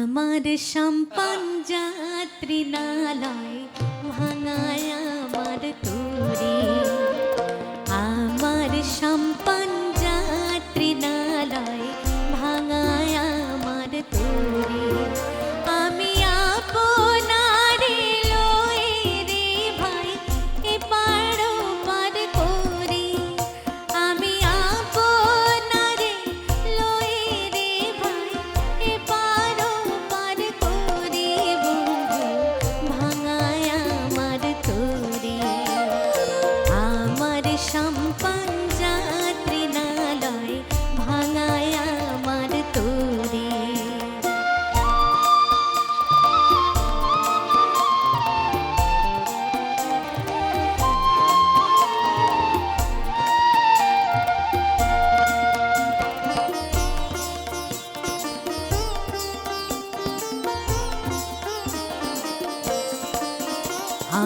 আমার সম্পন যাত্রী নালয় ভাঙায় আমার তোরে, আমার সম্পন যাত্রী নালয় ভাঙায় আমার তোরে। আমি আপনারে লয়ে রে ভাই এপার ওপার করি, আমি আপনারে লয়ে রে ভাই এপার ওপার করি, বন্ধু ভাঙায় আমার তোরে। আমার সম্পন যাত্রী নালয় ভাঙায় আমার তোরে।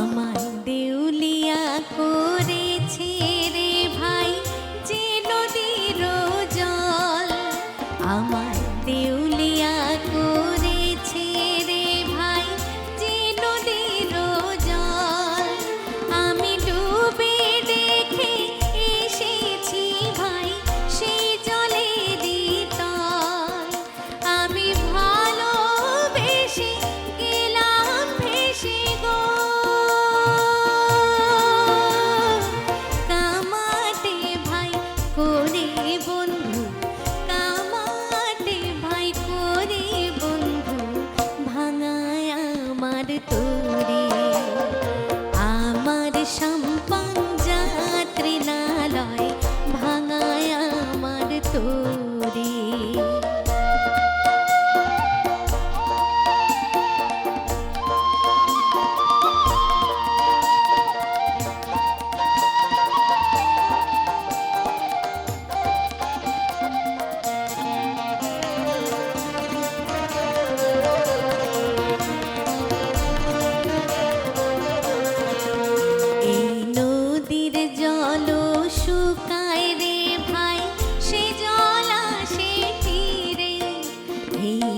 আমার দেউলিয়া করেছে রে ভাই যে নদীর জল, আমার দেউলিয়া করেছে রে ভাই যে নদীর জল। আমি ডুবে দেখে এসেছি ভাই সেই জলেরই তল, আমি ভালোবেসে গেলাম ভেসে গো। কামাতে ভাই করে বন্ধু, কামাতে ভাই করে বন্ধু ভাঙায় আমার তোরে। আমার সম্পন যাত্রী নালয় ভাঙায় আমার তোরে। এই নদীর জল শুকায় রে ভাই সে জল আসে ফিরে, এই